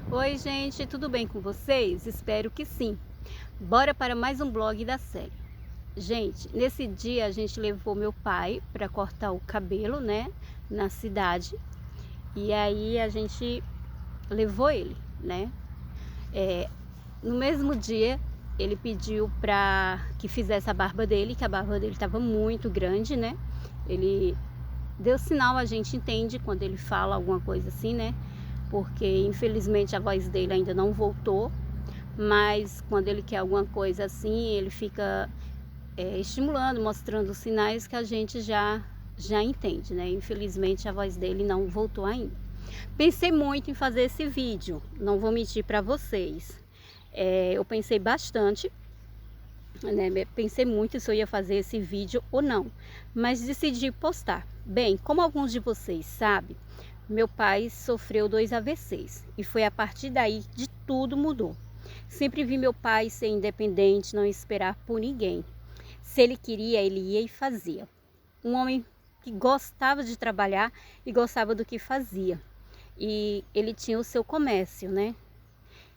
Oi, gente, tudo bem com vocês? Espero que sim. Bora para mais um blog da série. Gente, nesse dia a gente levou meu pai para cortar o cabelo, né, na cidade. E aí a gente levou ele, né? No mesmo dia ele pediu para que fizesse a barba dele, que a barba dele estava muito grande, né? Ele deu sinal, a gente entende quando ele fala alguma coisa assim, né? Porque infelizmente a voz dele ainda não voltou. Mas quando ele quer alguma coisa assim, ele fica estimulando, mostrando sinais que a gente já entende, né? Infelizmente a voz dele não voltou ainda. Pensei muito em fazer esse vídeo, não vou mentir para vocês. Eu pensei bastante, né? Pensei muito se eu ia fazer esse vídeo ou não, mas decidi postar. Bem, como alguns de vocês sabem, meu pai sofreu 2 AVCs e foi a partir daí de tudo mudou. Sempre vi meu pai ser independente, não esperar por ninguém. Se ele queria, ele ia e fazia. Um homem que gostava de trabalhar e gostava do que fazia. E ele tinha o seu comércio, né?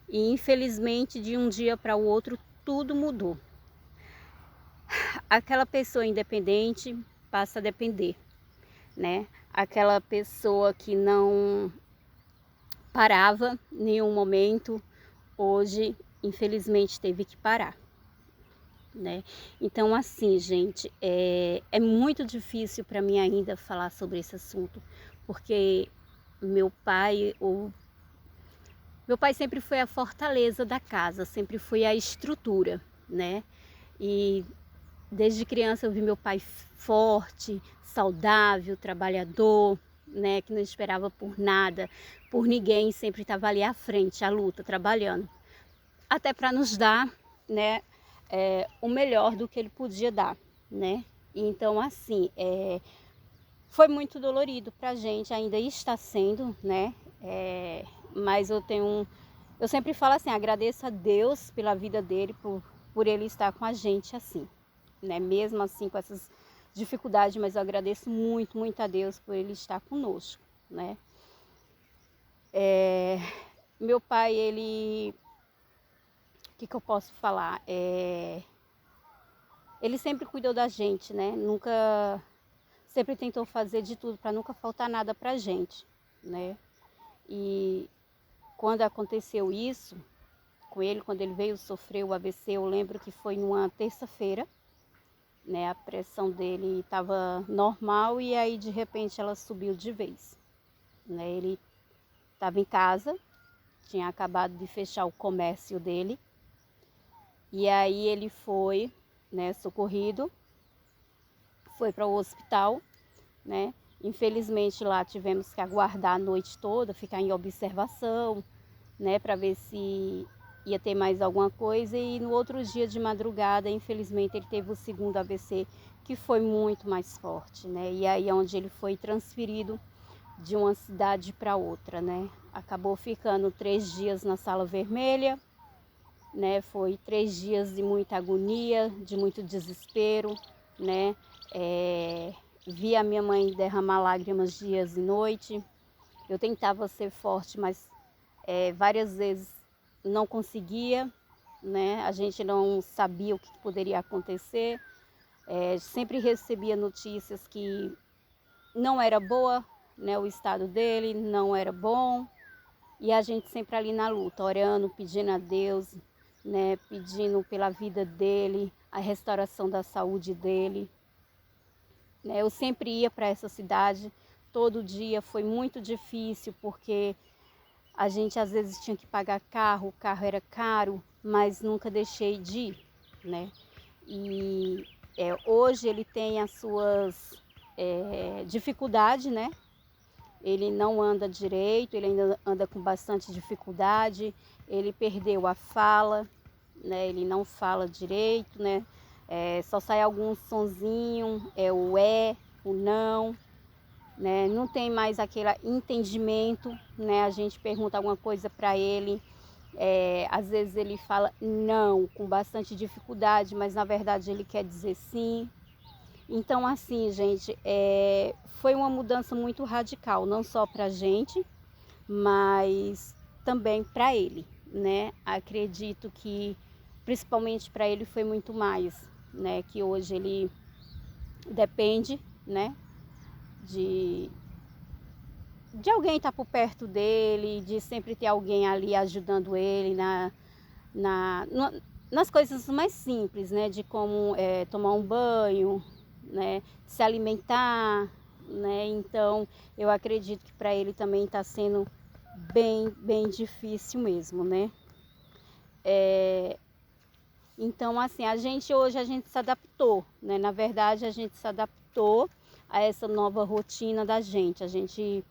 E infelizmente, de um dia para o outro, tudo mudou. Aquela pessoa independente passa a depender, né? Aquela pessoa que não parava em nenhum momento, hoje, infelizmente, teve que parar, né? Então, assim, gente, é muito difícil para mim ainda falar sobre esse assunto, porque meu pai, meu pai sempre foi a fortaleza da casa, sempre foi a estrutura, né? E desde criança eu vi meu pai forte, saudável, trabalhador, né? Que não esperava por nada, por ninguém, sempre estava ali à frente, à luta, trabalhando, até para nos dar, né? O melhor do que ele podia dar, né? Então, assim, foi muito dolorido para a gente, ainda está sendo, né? Mas eu sempre falo assim, agradeço a Deus pela vida dele, por ele estar com a gente assim, né? Mesmo assim com essas dificuldades, mas eu agradeço muito, muito a Deus por ele estar conosco, né? Meu pai, o que eu posso falar? Ele sempre cuidou da gente, né? Sempre tentou fazer de tudo para nunca faltar nada para gente, né? E quando aconteceu isso com ele, quando ele veio sofrer o AVC, eu lembro que foi numa terça-feira, né? A pressão dele estava normal e aí de repente ela subiu de vez, né? Ele estava em casa, tinha acabado de fechar o comércio dele e aí ele foi, né? Socorrido, foi para o hospital, né? Infelizmente lá tivemos que aguardar a noite toda, ficar em observação, né, para ver se ia ter mais alguma coisa. E no outro dia de madrugada, infelizmente, ele teve o segundo AVC, que foi muito mais forte, né? E aí é onde ele foi transferido de uma cidade para outra, né? Acabou ficando 3 dias na sala vermelha, né? Foi 3 dias de muita agonia, de muito desespero, né? Vi a minha mãe derramar lágrimas dias e noite. Eu tentava ser forte, mas várias vezes não conseguia, né? A gente não sabia o que poderia acontecer. Sempre recebia notícias que não era boa, né? O estado dele não era bom. E a gente sempre ali na luta, orando, pedindo a Deus, né? Pedindo pela vida dele, a restauração da saúde dele, né? Eu sempre ia para essa cidade, todo dia foi muito difícil, porque a gente às vezes tinha que pagar carro, o carro era caro, mas nunca deixei de ir, né? E hoje ele tem as suas dificuldades, né? Ele não anda direito, ele ainda anda com bastante dificuldade, ele perdeu a fala, né? Ele não fala direito, né? Só sai algum sonzinho, o não, né? Não tem mais aquele entendimento, né? A gente pergunta alguma coisa para ele, às vezes ele fala não com bastante dificuldade, mas na verdade ele quer dizer sim. Então, assim, gente, foi uma mudança muito radical, não só para a gente, mas também para ele, né? Acredito que principalmente para ele foi muito mais, né? Que hoje ele depende, né? De alguém estar por perto dele, de sempre ter alguém ali ajudando ele na, nas coisas mais simples, né? De como tomar um banho, né? Se alimentar, né? Então, eu acredito que para ele também está sendo bem difícil mesmo, né? Então, assim, hoje a gente se adaptou, né? Na verdade, a gente se adaptou a essa nova rotina da gente. A gente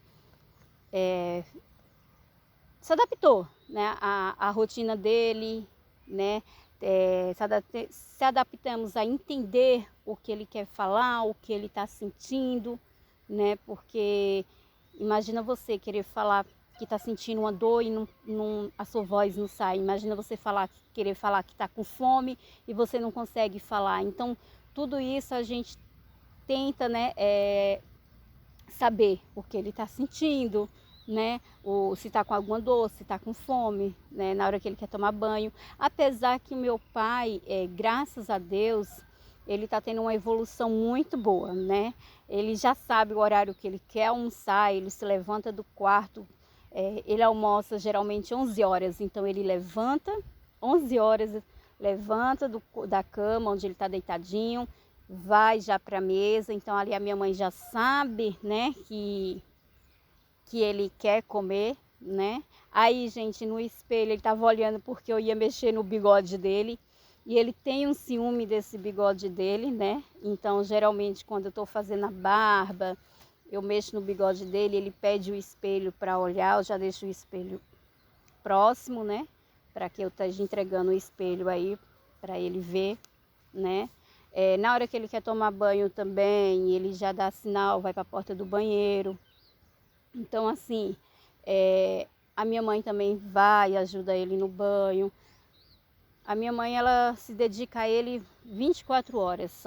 se adaptou, né? A rotina dele, né? Se adaptamos a entender o que ele quer falar, o que ele está sentindo, né? Porque imagina você querer falar que está sentindo uma dor e a sua voz não sai. Imagina você querer falar que está com fome e você não consegue falar. Então, tudo isso a gente tenta, né? Saber o que ele está sentindo, né? Se está com alguma dor, se está com fome, né? Na hora que ele quer tomar banho. Apesar que o meu pai, graças a Deus, ele está tendo uma evolução muito boa, né? Ele já sabe o horário que ele quer almoçar, ele se levanta do quarto, ele almoça geralmente 11 horas, então ele levanta 11 horas, levanta da cama onde ele está deitadinho, vai já para a mesa. Então ali a minha mãe já sabe, né, que ele quer comer, né? Aí, gente, no espelho ele estava olhando porque eu ia mexer no bigode dele e ele tem um ciúme desse bigode dele, né? Então, geralmente quando eu estou fazendo a barba, eu mexo no bigode dele, ele pede o espelho para olhar, eu já deixo o espelho próximo, né? Para que eu esteja entregando o espelho aí para ele ver, né? Na hora que ele quer tomar banho também, ele já dá sinal, vai para a porta do banheiro. Então, assim, a minha mãe também vai, ajuda ele no banho. A minha mãe, ela se dedica a ele 24 horas.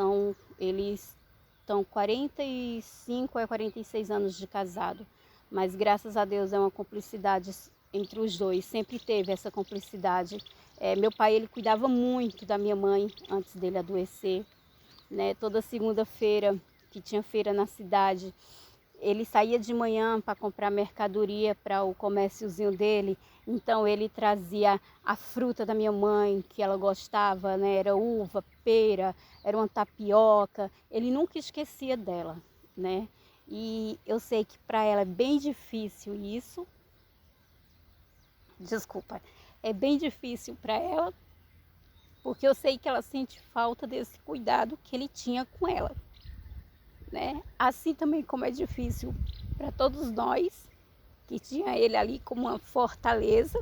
Eles estão 45 a 46 anos de casado. Mas, graças a Deus, é uma cumplicidade entre os dois. Sempre teve essa cumplicidade. Meu pai, ele cuidava muito da minha mãe antes dele adoecer, né? Toda segunda-feira, que tinha feira na cidade, ele saía de manhã para comprar mercadoria para o comérciozinho dele. Então ele trazia a fruta da minha mãe, que ela gostava, né? Era uva, pera, era uma tapioca. Ele nunca esquecia dela, né? E eu sei que para ela é bem difícil isso. Desculpa, é bem difícil para ela, porque eu sei que ela sente falta desse cuidado que ele tinha com ela, né? Assim também como é difícil para todos nós, que tinha ele ali como uma fortaleza,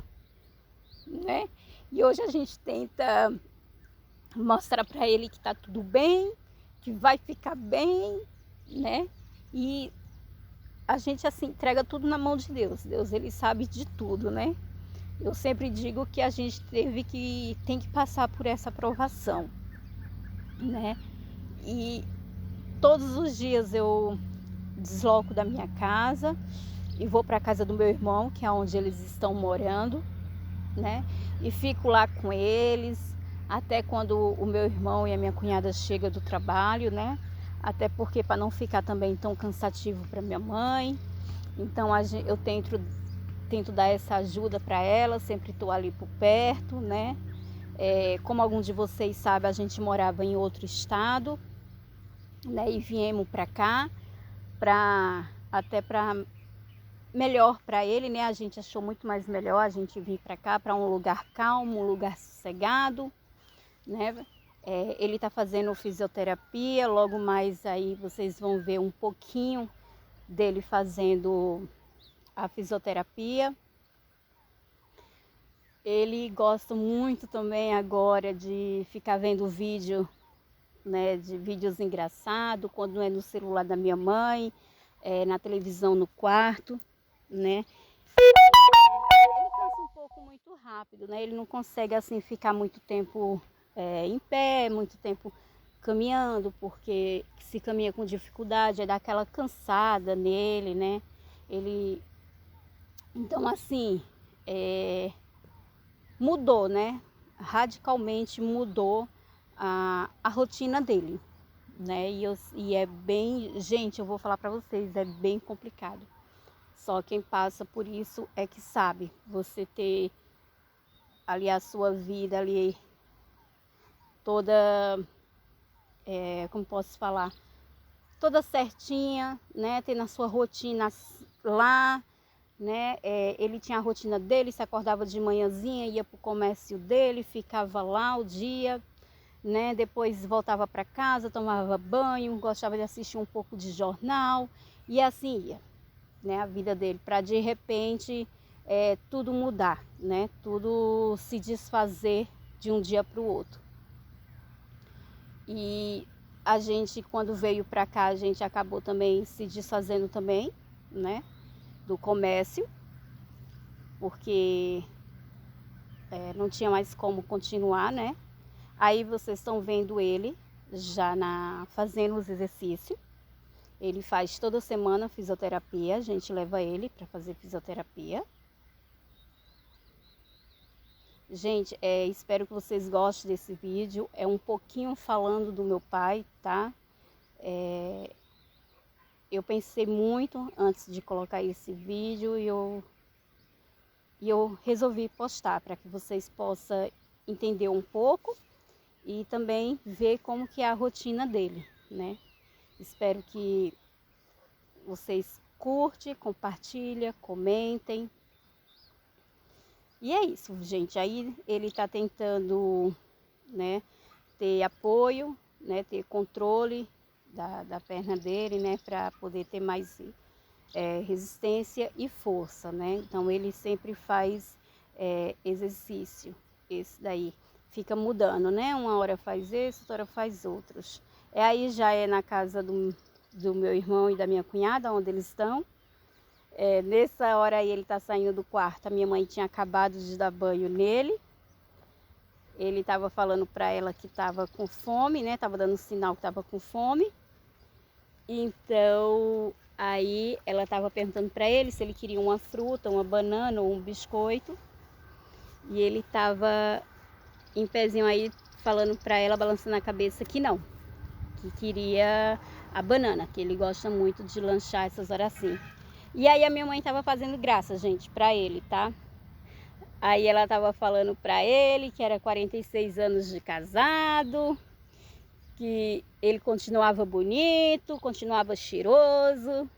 né? E hoje a gente tenta mostrar para ele que está tudo bem, que vai ficar bem, né? E a gente assim entrega tudo na mão de Deus. Deus, ele sabe de tudo, né? Eu sempre digo que a gente tem que passar por essa provação, né? E todos os dias eu desloco da minha casa e vou para a casa do meu irmão, que é onde eles estão morando, né? E fico lá com eles, até quando o meu irmão e a minha cunhada chegam do trabalho, né? Até porque para não ficar também tão cansativo para minha mãe. Então eu tento dar essa ajuda para ela, sempre estou ali por perto, né? Como alguns de vocês sabem, a gente morava em outro estado, né? E viemos para cá, até para melhor para ele, né? A gente achou muito mais melhor a gente vir para cá, para um lugar calmo, um lugar sossegado, né? Ele está fazendo fisioterapia, logo mais aí vocês vão ver um pouquinho dele fazendo a fisioterapia. Ele gosta muito também agora de ficar vendo vídeo, né? De vídeos engraçados, quando é no celular da minha mãe, na televisão no quarto, né? Ele cansa um pouco muito rápido, né? Ele não consegue assim ficar muito tempo em pé, muito tempo caminhando, porque se caminha com dificuldade, dá aquela cansada nele, né? Então assim, mudou, né? Radicalmente mudou a rotina dele, né? E é bem, gente, eu vou falar para vocês, é bem complicado. Só quem passa por isso é que sabe. Você ter ali a sua vida ali toda, como posso falar, toda certinha, né? Tendo a sua rotina lá, né? Ele tinha a rotina dele, se acordava de manhãzinha, ia para o comércio dele, ficava lá o dia, né? Depois voltava para casa, tomava banho, gostava de assistir um pouco de jornal e assim ia, né? A vida dele, para de repente tudo mudar, né? Tudo se desfazer de um dia para o outro. E a gente, quando veio para cá, a gente acabou também se desfazendo também, né? Do comércio, porque não tinha mais como continuar, né? Aí vocês estão vendo ele já fazendo os exercícios. Ele faz toda semana fisioterapia, a gente leva ele para fazer fisioterapia. Gente, espero que vocês gostem desse vídeo. É um pouquinho falando do meu pai, tá? Eu pensei muito antes de colocar esse vídeo e eu resolvi postar para que vocês possam entender um pouco e também ver como que é a rotina dele, né? Espero que vocês curtem, compartilhem, comentem. E é isso, gente. Aí ele está tentando, né, ter apoio, né, ter controle da perna dele, né, para poder ter mais resistência e força, né? Então ele sempre faz exercício, esse daí. Fica mudando, né? Uma hora faz esse, outra hora faz outros. Aí já é na casa do meu irmão e da minha cunhada, onde eles estão. Nessa hora aí ele está saindo do quarto, a minha mãe tinha acabado de dar banho nele. Ele estava falando para ela que estava com fome, né? Estava dando sinal que estava com fome. Então, aí ela estava perguntando para ele se ele queria uma fruta, uma banana ou um biscoito. E ele estava em pezinho aí falando para ela, balançando a cabeça que não. Que queria a banana, que ele gosta muito de lanchar essas horas assim. E aí a minha mãe estava fazendo graça, gente, para ele, tá? Aí ela estava falando para ele que era 46 anos de casado, que ele continuava bonito, continuava cheiroso.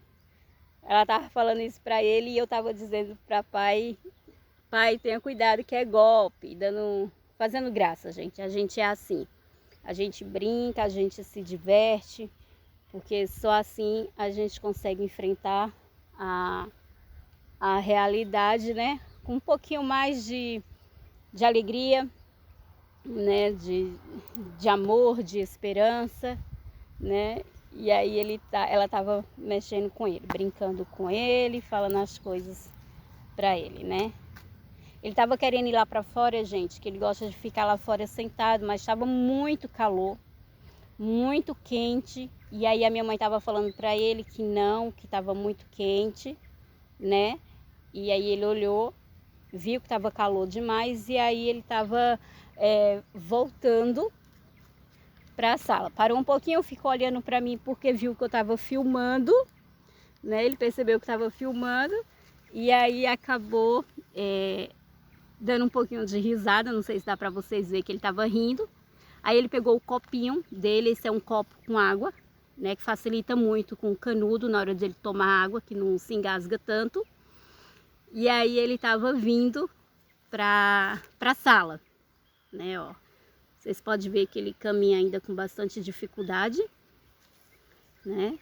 Ela estava falando isso para ele e eu estava dizendo para pai, tenha cuidado que é golpe, fazendo graça, gente. A gente é assim, a gente brinca, a gente se diverte, porque só assim a gente consegue enfrentar a realidade, né? Com um pouquinho mais de alegria, né? De amor, de esperança, né? E aí ela estava mexendo com ele, brincando com ele, falando as coisas para ele, né? Ele estava querendo ir lá para fora, gente, que ele gosta de ficar lá fora sentado, mas estava muito calor, muito quente. E aí a minha mãe estava falando para ele que não, que estava muito quente, né? E aí ele olhou, viu que estava calor demais e aí ele estava voltando para a sala. Parou um pouquinho, ficou olhando para mim porque viu que eu estava filmando, né? Ele percebeu que estava filmando e aí acabou dando um pouquinho de risada. Não sei se dá para vocês verem que ele estava rindo. Aí ele pegou o copinho dele, esse é um copo com água, né? Que facilita muito com o canudo na hora de ele tomar água, que não se engasga tanto. E aí ele estava vindo para a sala, né? Ó, vocês podem ver que ele caminha ainda com bastante dificuldade, né?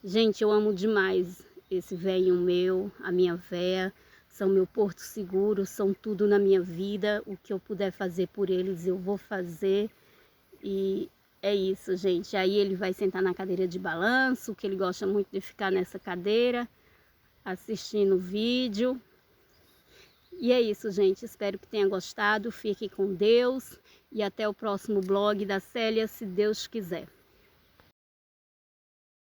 Gente, eu amo demais esse velhinho meu, a minha véia, são meu porto seguro, são tudo na minha vida. O que eu puder fazer por eles, eu vou fazer. E é isso, gente. Aí ele vai sentar na cadeira de balanço, que ele gosta muito de ficar nessa cadeira, assistindo o vídeo. E é isso, gente. Espero que tenha gostado. Fique com Deus e até o próximo blog da Célia, se Deus quiser.